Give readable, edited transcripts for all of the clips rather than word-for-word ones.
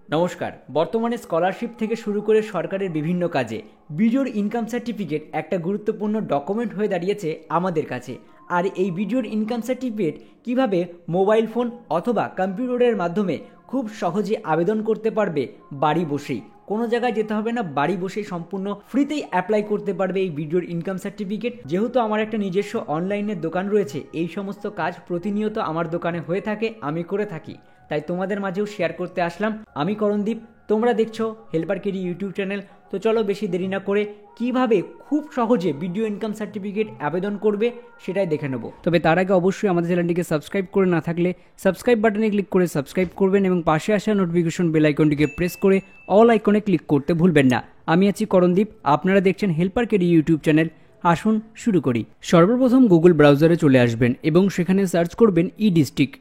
নমস্কার। বর্তমানে স্কলারশিপ থেকে শুরু করে সরকারের বিভিন্ন কাজে ভিডিওর ইনকাম সার্টিফিকেট একটা গুরুত্বপূর্ণ ডকুমেন্ট হয়ে দাঁড়িয়েছে আমাদের কাছে। আর এই ভিডিওর ইনকাম সার্টিফিকেট কিভাবে মোবাইল ফোন অথবা কম্পিউটারের মাধ্যমে খুব সহজে আবেদন করতে পারবে বাড়ি বসেই, কোনো জায়গায় যেতে হবে না, বাড়ি বসেই সম্পূর্ণ ফ্রিতেই অ্যাপ্লাই করতে পারবে এই ভিডিওর ইনকাম সার্টিফিকেট। যেহেতু আমার একটা নিজস্ব অনলাইনের দোকান রয়েছে, এই সমস্ত কাজ প্রতিনিয়ত আমার দোকানে হয়ে থাকে, আমি করে থাকি, তাই তোমাদের মাঝেও শেয়ার করতে আসলাম। আমি করণদীপ, তোমরা দেখছো হেল্পার কেডি ইউটিউব চ্যানেল। তো চলো বেশি দেরি না করে কিভাবে খুব সহজে ভিডিও ইনকাম সার্টিফিকেট আবেদন করবে সেটাই দেখে নেব। তবে তার আগে অবশ্যই আমাদের চ্যানেলটিকে সাবস্ক্রাইব করে না থাকলে সাবস্ক্রাইব বাটনে ক্লিক করে সাবস্ক্রাইব করবেন এবং পাশে আসা নোটিফিকেশন বেল আইকনটিকে প্রেস করে অল আইকনে ক্লিক করতে ভুলবেন না। আমি আছি করণদীপ, আপনারা দেখছেন হেল্পার কেডি ইউটিউব চ্যানেল। আসুন শুরু করি। সর্বপ্রথম গুগল ব্রাউজারে চলে আসবেন এবং সেখানে সার্চ করবেন ই ডিস্ট্রিক্ট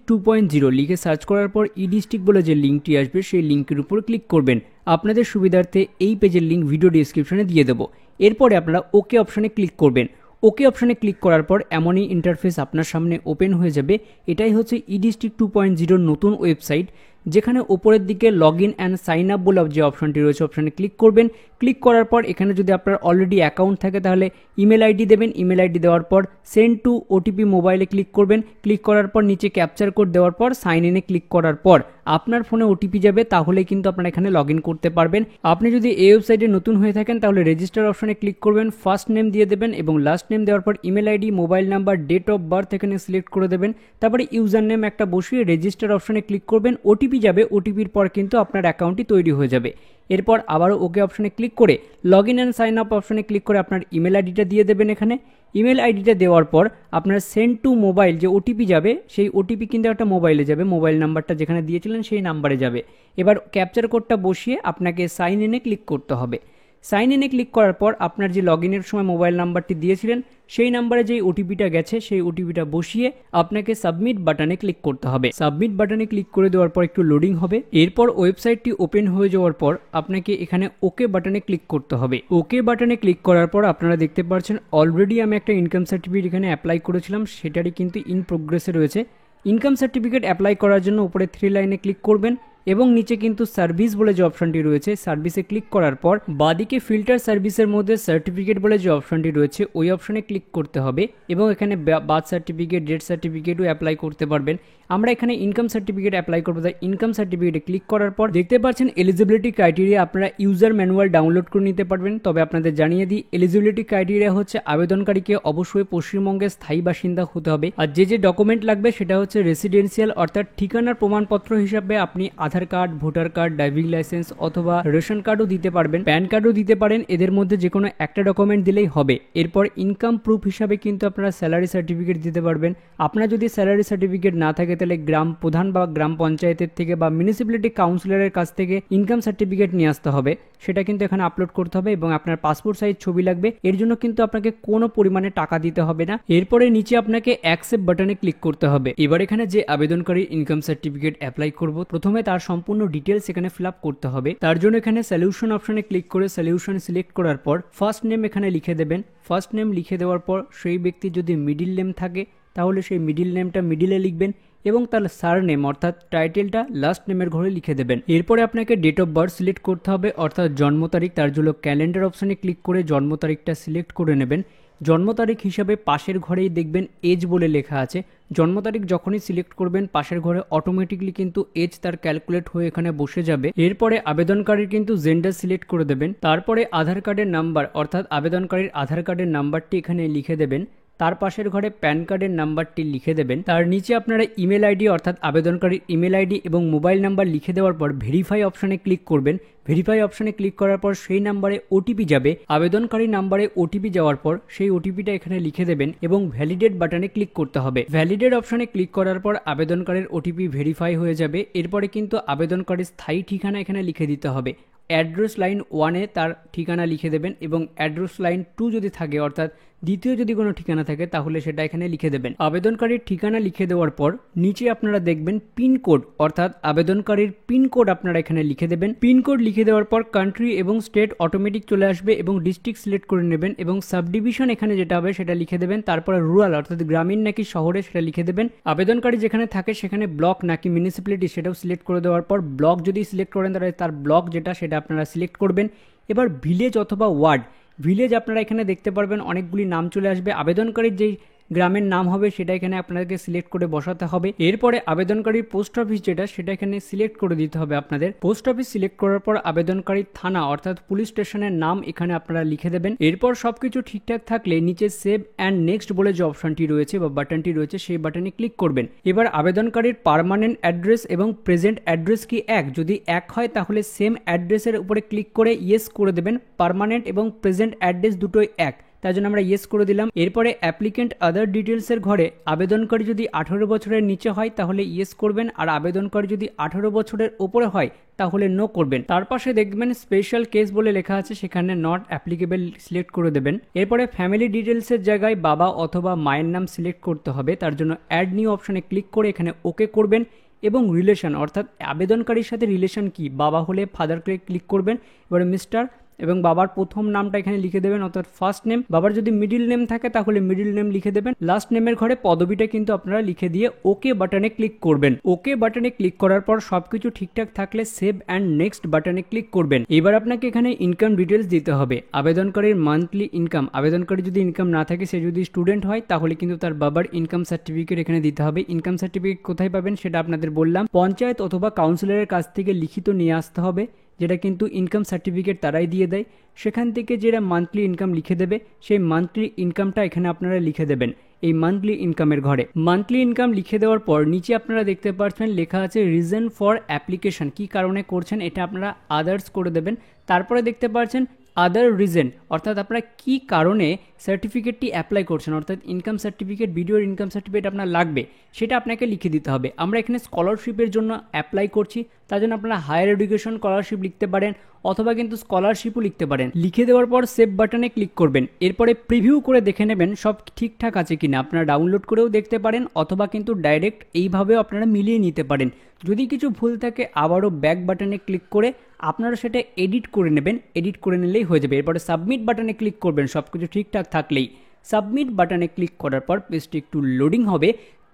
2.0 লিখে সার্চ করার পর ই ডিস্ট্রিক্ট বলে যে লিঙ্কটি আসবে সেই লিঙ্কের উপর ক্লিক করবেন। আপনাদের সুবিধার্থে এই পেজের লিঙ্ক ভিডিও ডিসক্রিপশনে দিয়ে দেবো। এরপরে আপনারা ওকে অপশানে ক্লিক করবেন। ওকে অপশানে ক্লিক করার পর এমনই ইন্টারফেস আপনার সামনে ওপেন হয়ে যাবে। এটাই হচ্ছে ই ডিস্ট্রিক্ট 2.0 নতুন ওয়েবসাইট, যেখানে ওপরের দিকে log in and sign up বলে যে অপশনটি রয়েছে অপশানে ক্লিক করবেন। ক্লিক করার পর এখানে যদি আপনার অলরেডি অ্যাকাউন্ট থাকে তাহলে ইমেল আইডি দেবেন। ইমেল আইডি দেওয়ার পর সেন্ড টু ওটিপি মোবাইলে ক্লিক করবেন। ক্লিক করার পর নিচে ক্যাপচার কোড দেওয়ার পর সাইন ইনে ক্লিক করার পর আপনার ফোনে ওটিপি যাবে, তাহলে কিন্তু আপনারা এখানে লগ ইন করতে পারবেন। আপনি যদি এই ওয়েবসাইটে নতুন হয়ে থাকেন তাহলে রেজিস্টার অপশনে ক্লিক করবেন, ফার্স্ট নেম দিয়ে দেবেন এবং লাস্ট নেম দেওয়ার পর email ID, mobile number, date of birth এখানে সিলেক্ট করে দেবেন। তারপরে ইউজার নেম একটা বসিয়ে রেজিস্টার অপশনে ক্লিক করবেন। ওটিপি যাবে, ওটিপির পর কিন্তু আপনার অ্যাকাউন্টটি তৈরি হয়ে যাবে। এরপর আবারও ওকে অপশনে ক্লিক করে log in and sign up অপশনে ক্লিক করে আপনার ইমেল আইডিটা দিয়ে দেবেন। এখানে ইমেল আইডিটা দেওয়ার পর আপনার সেন্ড টু মোবাইল যে ওটিপি যাবে সেই ওটিপি কিন্তু একটা মোবাইলে যাবে, মোবাইল নাম্বারটা যেখানে দিয়েছিলেন সেই নাম্বারে যাবে। এবার ক্যাপচার কোডটা বসিয়ে আপনাকে সাইন ইনে ক্লিক করতে হবে। সাইন ইনে ক্লিক করার পর আপনার যে লগ ইনের সময় মোবাইল নাম্বারটি দিয়েছিলেন সেই নাম্বারে যেই ওটিপিটা গেছে সেই ওটিপিটা বসিয়ে আপনাকে সাবমিট বাটনে ক্লিক করতে হবে। সাবমিট বাটনে ক্লিক করে দেওয়ার পর একটু লোডিং হবে। এরপর ওয়েবসাইটটি ওপেন হয়ে যাওয়ার পর আপনাকে এখানে ওকে বাটনে ক্লিক করতে হবে। ওকে বাটনে ক্লিক করার পর আপনারা দেখতে পাচ্ছেন অলরেডি আমি একটা ইনকাম সার্টিফিকেট এখানে অ্যাপ্লাই করেছিলাম, সেটারই কিন্তু ইন প্রোগ্রেসে রয়েছে। ইনকাম সার্টিফিকেট অ্যাপ্লাই করার জন্য উপরে 3 লাইনে ক্লিক করবেন এবং নিচে কিন্তু সার্ভিস বলে যে অপশনটি রয়েছে সার্ভিসে ক্লিক করার পর বাদিকে ফিল্টার সার্ভিসের মধ্যে সার্টিফিকেট বলে যে অপশনটি রয়েছে ওই অপশনে ক্লিক করতে হবে এবং এখানে বার্থ সার্টিফিকেট, ডেথ সার্টিফিকেটও অ্যাপ্লাই করতে পারবেন। আমরা এখানে ইনকাম সার্টিফিকেট অ্যাপ্লাই করবো, তাই ইনকাম সার্টিফিকেটে ক্লিক করার পর দেখতে পাচ্ছেন এলিজিবিলিটি ক্রাইটেরিয়া, আপনারা ইউজার ম্যানুয়াল ডাউনলোড করে নিতে পারবেন। তবে আপনাদের জানিয়ে দিই এলিজিবিলিটি ক্রাইটেরিয়া হচ্ছে আবেদনকারীকে অবশ্যই পশ্চিমবঙ্গের স্থায়ী বাসিন্দা হতে হবে। আর যে ডকুমেন্ট লাগবে সেটা হচ্ছে রেসিডেন্সিয়াল অর্থাৎ ঠিকানার প্রমাণপত্র হিসাবে আপনি Aadhaar card, voter card, driving licence অথবা রেশন কার্ডও দিতে পারবেন, প্যান কার্ডও দিতে পারেন। এদের মধ্যে যে কোনো একটা ডকুমেন্ট দিলেই হবে। এরপর ইনকাম প্রুফ হিসাবে কিন্তু আপনারা স্যালারি সার্টিফিকেট দিতে পারবেন। আপনার যদি স্যালারি সার্টিফিকেট না থাকে তাহলে গ্রাম প্রধান বা গ্রাম পঞ্চায়েতের থেকে বা মিউনিসিপ্যালিটি কাউন্সিলরের কাছ থেকে ইনকাম সার্টিফিকেট নিয়ে আসতে হবে, সেটা কিন্তু এখানে আপলোড করতে হবে এবং আপনার পাসপোর্ট সাইজ ছবি লাগবে। এর জন্য কিন্তু আপনাকে কোনো পরিমাণে টাকা দিতে হবে না। এরপরে নিচে আপনাকে অ্যাকসেপ্ট বাটনে ক্লিক করতে হবে। এবার এখানে যে আবেদনকারী ইনকাম সার্টিফিকেট অ্যাপ্লাই করব প্রথমে তার সম্পূর্ণ ডিটেলস এখানে ফিল আপ করতে হবে। তার জন্য এখানে সলিউশন অপশনে ক্লিক করে সলিউশন সিলেক্ট করার পর ফার্স্ট নেম এখানে লিখে দেবেন। ফার্স্ট নেম লিখে দেওয়ার পর সেই ব্যক্তির যদি মিডিল নেম থাকে তাহলে সেই মিডিল নেমটা মিডিলে লিখবেন এবং তার সার নেম অর্থাৎ টাইটেলটা লাস্ট নেমের ঘরে লিখে দেবেন। এরপরে আপনাকে ডেট অফ বার্থ সিলেক্ট করতে হবে অর্থাৎ জন্ম তারিখ। তার জন্য ক্যালেন্ডার অপশনে ক্লিক করে জন্ম তারিখটা সিলেক্ট করে নেবেন। জন্ম তারিখ হিসাবে পাশের ঘরেই দেখবেন এজ বলে লেখা আছে। জন্ম তারিখ যখনই সিলেক্ট করবেন পাশের ঘরে অটোমেটিকলি কিন্তু এজ তার ক্যালকুলেট হয়ে এখানে বসে যাবে। এরপরে আবেদনকারীর কিন্তু জেন্ডার সিলেক্ট করে দেবেন। তারপরে আধার কার্ডের নাম্বার অর্থাৎ আবেদনকারীর আধার কার্ডের নাম্বারটি এখানে লিখে দেবেন। তার পাশের ঘরে প্যান কার্ডের নাম্বারটি লিখে দেবেন। তার নিচে আপনারা ইমেল আইডি অর্থাৎ আবেদনকারীর ইমেল আইডি এবং মোবাইল নাম্বার লিখে দেওয়ার পর ভেরিফাই অপশনে ক্লিক করবেন। ভেরিফাই অপশনে ক্লিক করার পর সেই নাম্বারে ওটিপি যাবে। আবেদনকারী নাম্বারে ওটিপি যাওয়ার পর সেই ওটিপিটা এখানে লিখে দেবেন এবং ভ্যালিডেট বাটনে ক্লিক করতে হবে। ভ্যালিডেট অপশনে ক্লিক করার পর আবেদনকারীর ওটিপি ভেরিফাই হয়ে যাবে। এরপরে কিন্তু আবেদনকারীর স্থায়ী ঠিকানা এখানে লিখে দিতে হবে। অ্যাড্রেস লাইন 1-এ তার ঠিকানা লিখে দেবেন এবং অ্যাড্রেস লাইন 2 যদি থাকে অর্থাৎ দ্বিতীয় যদি কোনো ঠিকানা থাকে তাহলে সেটা এখানে লিখে দেবেন। আবেদনকারীর ঠিকানা লিখে দেওয়ার পর নিচে আপনারা দেখবেন পিনকোড, অর্থাৎ আবেদনকারীর পিনকোড আপনারা এখানে লিখে দেবেন। পিনকোড লিখে দেওয়ার পর কান্ট্রি এবং স্টেট অটোমেটিক চলে আসবে এবং ডিস্ট্রিক্ট সিলেক্ট করে নেবেন এবং সাবডিভিশন এখানে যেটা হবে সেটা লিখে দেবেন। তারপরে রুরাল অর্থাৎ গ্রামীণ নাকি শহরে সেটা লিখে দেবেন। আবেদনকারী যেখানে থাকে সেখানে ব্লক নাকি মিউনিসিপ্যালিটি সেটাও সিলেক্ট করে দেওয়ার পর ব্লক যদি সিলেক্ট করেন তাহলে তার ব্লক যেটা সেটা আপনারা সিলেক্ট করবেন। এবার ভিলেজ অথবা ওয়ার্ড, ভিলেজ আপনারা এখানে দেখতে পারবেন অনেকগুলি নাম চলে আসবে। আবেদনকারীর যেই গ্রামের নাম হবে সেটা এখানে আপনাদেরকে সিলেক্ট করে বসাতে হবে। এরপরে আবেদনকারীর পোস্ট অফিস যেটা সেটা এখানে সিলেক্ট করে দিতে হবে আপনাদের। পোস্ট অফিস সিলেক্ট করার পর আবেদনকারীর থানা অর্থাৎ পুলিশ স্টেশনের নাম এখানে আপনারা লিখে দেবেন। এরপর সবকিছু ঠিকঠাক থাকলে নিচে সেভ অ্যান্ড নেক্সট বলে যে অপশনটি রয়েছে বা বাটনটি রয়েছে সেই বাটনে ক্লিক করবেন। এবার আবেদনকারীর পার্মানেন্ট অ্যাড্রেস এবং প্রেজেন্ট অ্যাড্রেস কি এক, যদি এক হয় তাহলে সেম অ্যাড্রেসের উপরে ক্লিক করে ইয়েস করে দেবেন। পার্মানেন্ট এবং প্রেজেন্ট অ্যাড্রেস দুটোই এক, তার জন্য আমরা ইয়েস করে দিলাম। এরপরে অ্যাপ্লিকেন্ট আদার ডিটেলসের ঘরে আবেদনকারী যদি 18 বছরের নিচে হয় তাহলে ইয়েস করবেন, আর আবেদনকারী যদি 18 বছরের উপরে হয় তাহলে নো করবেন। তার পাশে দেখবেন স্পেশাল কেস বলে লেখা আছে, সেখানে নট অ্যাপ্লিকেবল সিলেক্ট করে দেবেন। এরপরে ফ্যামিলি ডিটেলসের জায়গায় বাবা অথবা মায়ের নাম সিলেক্ট করতে হবে, তার জন্য অ্যাড নিউ অপশনে ক্লিক করে এখানে ওকে করবেন এবং রিলেশন অর্থাৎ আবেদনকারীর সাথে রিলেশন কি, বাবা হলে ফাদারকে ক্লিক করবেন। এবারে মিস্টার এবং বাবার প্রথম নামটা এখানে লিখে দেবেন অর্থাৎ ফার্স্ট নেম। বাবার যদি মিডিল নেম থাকে তাহলে মিডিল নেম লিখে দেবেন। লাস্ট নেমের ঘরে পদবিটা কিন্তু আপনারা লিখে দিয়ে ওকে বাটনে ক্লিক করবেন। ওকে বাটনে ক্লিক করার পর সবকিছু ঠিকঠাক থাকলে সেভ অ্যান্ড নেক্সট বাটনে ক্লিক করবেন। এবার আপনাকে এখানে ইনকাম ডিটেলস দিতে হবে। আবেদনকারীর মান্থলি ইনকাম, আবেদনকারী যদি ইনকাম না থাকে, সে যদি স্টুডেন্ট হয় তাহলে কিন্তু তার বাবার ইনকাম সার্টিফিকেট এখানে দিতে হবে। ইনকাম সার্টিফিকেট কোথায় পাবেন সেটা আপনাদের বললাম, পঞ্চায়েত অথবা কাউন্সিলরের কাছ থেকে লিখিত নিয়ে আসতে হবে, যেটা কিন্তু ইনকাম সার্টিফিকেট তারাই দিয়ে দেয়। সেখান থেকে যেটা মান্থলি ইনকাম লিখে দেবে সেই মান্থলি ইনকামটা এখানে আপনারা লিখে দেবেন এই মান্থলি ইনকামের ঘরে। মান্থলি ইনকাম লিখে দেওয়ার পর নিচে আপনারা দেখতে পাচ্ছেন লেখা আছে রিজন ফর অ্যাপ্লিকেশন, কি কারণে করছেন এটা আপনারা আদার্স করে দেবেন। তারপরে দেখতে পাচ্ছেন আদার রিজন, অর্থাৎ আপনারা কি কারণে সার্টিফিকেটটি অ্যাপ্লাই করছেন, অর্থাৎ ইনকাম সার্টিফিকেট, ভিডিওর ইনকাম সার্টিফিকেট আপনার লাগবে সেটা আপনাকে লিখে দিতে হবে। আমরা এখানে স্কলারশিপের জন্য অ্যাপ্লাই করছি, তার জন্য আপনারা হায়ার এডুকেশন স্কলারশিপ লিখতে পারেন অথবা কিন্তু স্কলারশিপও লিখতে পারেন। লিখে দেওয়ার পর সেভ বাটনে ক্লিক করবেন। এরপরে প্রিভিউ করে দেখে নেবেন সব ঠিকঠাক আছে কিনা, আপনারা ডাউনলোড করেও দেখতে পারেন অথবা কিন্তু ডাইরেক্ট এইভাবেও আপনারা মিলিয়ে নিতে পারেন। যদি কিছু ভুল থাকে আবারও ব্যাক বাটনে ক্লিক করে আপনারা সেটা এডিট করে নেবেন, এডিট করে নিলেই হয়ে যাবে। এরপরে সাবমিট বাটনে ক্লিক করবেন সব কিছু ঠিকঠাক থাকলেই। সাবমিট বাটনে ক্লিক করার পর পেজটি একটু লোডিং হবে,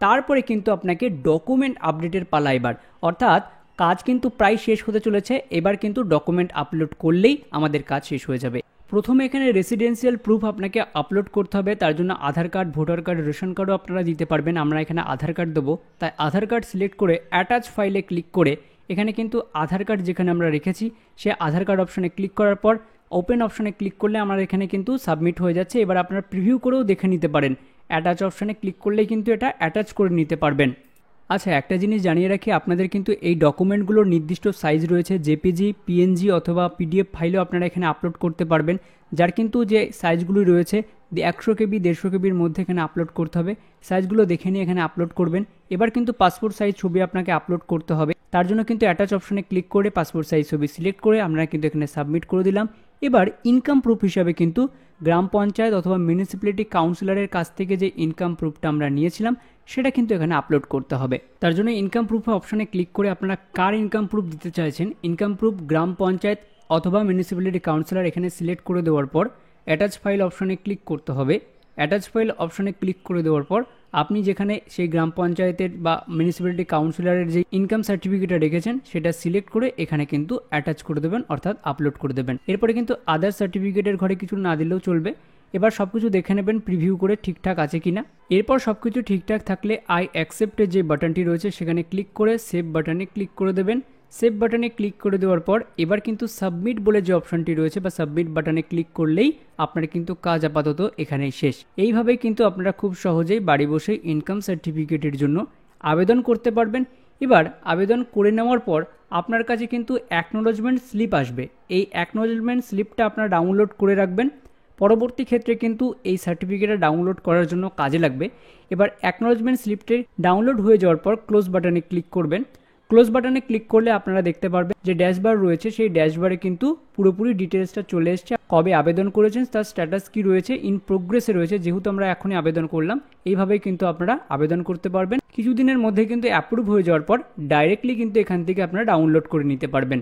তারপরে কিন্তু আপনাকে ডকুমেন্ট আপডেটের পালা এবার, অর্থাৎ কাজ কিন্তু প্রায় শেষ হতে চলেছে। এবার কিন্তু ডকুমেন্ট আপলোড করলেই আমাদের কাজ শেষ হয়ে যাবে। প্রথমে এখানে রেসিডেন্সিয়াল প্রুফ আপনাকে আপলোড করতে হবে, তার জন্য আধার কার্ড, ভোটার কার্ড, রেশন কার্ডও আপনারা দিতে পারবেন। আমরা এখানে আধার কার্ড দেবো, তাই আধার কার্ড সিলেক্ট করে অ্যাটাচ ফাইলে ক্লিক করে এখানে কিন্তু আধার কার্ড যেখানে আমরা রেখেছি সে আধার কার্ড অপশনে ক্লিক করার পর ওপেন অপশনে ক্লিক করলে আমার এখানে কিন্তু সাবমিট হয়ে যাচ্ছে। এবার আপনারা প্রিভিউ করেও দেখে নিতে পারেন, অ্যাটাচ অপশনে ক্লিক করলেই কিন্তু এটা অ্যাটাচ করে নিতে পারবেন। আচ্ছা, একটা জিনিস জানিয়ে রাখি, আপনাদের কিন্তু এই ডকুমেন্টগুলোর নির্দিষ্ট সাইজ রয়েছে, জেপিজি, পিএনজি অথবা পিডিএফ ফাইলও আপনারা এখানে আপলোড করতে পারবেন, যার কিন্তু যে সাইজগুলো রয়েছে 100 কেবি 150 কেবির মধ্যে এখানে আপলোড করতে হবে। সাইজগুলো দেখে নিয়ে এখানে আপলোড করবেন। এবার কিন্তু পাসপোর্ট সাইজ ছবি আপনাকে আপলোড করতে হবে, তার জন্য কিন্তু অ্যাটাচ অপশনে ক্লিক করে পাসপোর্ট সাইজ ছবি সিলেক্ট করে আমরা কিন্তু এখানে সাবমিট করে দিলাম। এবার ইনকাম প্রুফ হিসাবে কিন্তু গ্রাম পঞ্চায়েত অথবা মিউনিসিপ্যালিটি কাউন্সিলরের কাছ থেকে যে ইনকাম প্রুফটা আমরা নিয়েছিলাম সেটা কিন্তু এখানে আপলোড করতে হবে। তার জন্য ইনকাম প্রুফ অপশনে ক্লিক করে আপনারা কার ইনকাম প্রুফ দিতে চাইছেন, ইনকাম প্রুফ গ্রাম পঞ্চায়েত অথবা মিউনিসিপ্যালিটি কাউন্সিলর এখানে সিলেক্ট করে দেওয়ার পর অ্যাটাচ ফাইল অপশনে ক্লিক করতে হবে। অ্যাটাচ ফাইল অপশনে ক্লিক করে দেওয়ার পর আপনি যেখানে সেই গ্রাম পঞ্চায়েতের বা মিউনিসিপ্যালিটি কাউন্সিলরের যে ইনকাম সার্টিফিকেটটা রেখেছেন সেটা সিলেক্ট করে এখানে কিন্তু অ্যাটাচ করে দেবেন, অর্থাৎ আপলোড করে দেবেন। এরপরে কিন্তু আদার সার্টিফিকেটের ঘরে কিছু না দিলেও চলবে। এবার সবকিছু দেখে নেবেন প্রিভিউ করে ঠিকঠাক আছে কিনা। এরপর সবকিছু ঠিকঠাক থাকলে আই অ্যাকসেপ্টের যে বাটনটি রয়েছে সেখানে ক্লিক করে সেভ বাটনে ক্লিক করে দেবেন। সেভ বাটনে ক্লিক করে দেওয়ার পর এবার কিন্তু সাবমিট বলে যে অপশনটি রয়েছে বা সাবমিট বাটনে ক্লিক করলেই আপনার কিন্তু কাজ আপাতত এখানেই শেষ। এইভাবেই কিন্তু আপনারা খুব সহজেই বাড়ি বসে ইনকাম সার্টিফিকেটের জন্য আবেদন করতে পারবেন। এবার আবেদন করে নেওয়ার পর আপনার কাছে কিন্তু অ্যাকনোলেজমেন্ট স্লিপ আসবে। এই অ্যাকনোলেজমেন্ট স্লিপটা আপনারা ডাউনলোড করে রাখবেন, পরবর্তী ক্ষেত্রে কিন্তু এই সার্টিফিকেটটা ডাউনলোড করার জন্য কাজে লাগবে। এবার অ্যাকনোলেজমেন্ট স্লিপটি ডাউনলোড হয়ে যাওয়ার পর ক্লোজ বাটনে ক্লিক করবেন। ক্লোজ বাটনে ক্লিক করলে আপনারা দেখতে পারবেন যে ড্যাশবার রয়েছে, সেই ড্যাশবারে কিন্তু পুরোপুরি ডিটেলসটা চলে এসছে। কবে আবেদন করেছেন তার স্ট্যাটাস কি রয়েছে, ইন প্রোগ্রেসে রয়েছে, যেহেতু আমরা এখনই আবেদন করলাম। এইভাবেই কিন্তু আপনারা আবেদন করতে পারবেন। কিছুদিনের মধ্যে কিন্তু অ্যাপ্রুভ হয়ে যাওয়ার পর ডাইরেক্টলি কিন্তু এখান থেকে আপনারা ডাউনলোড করে নিতে পারবেন।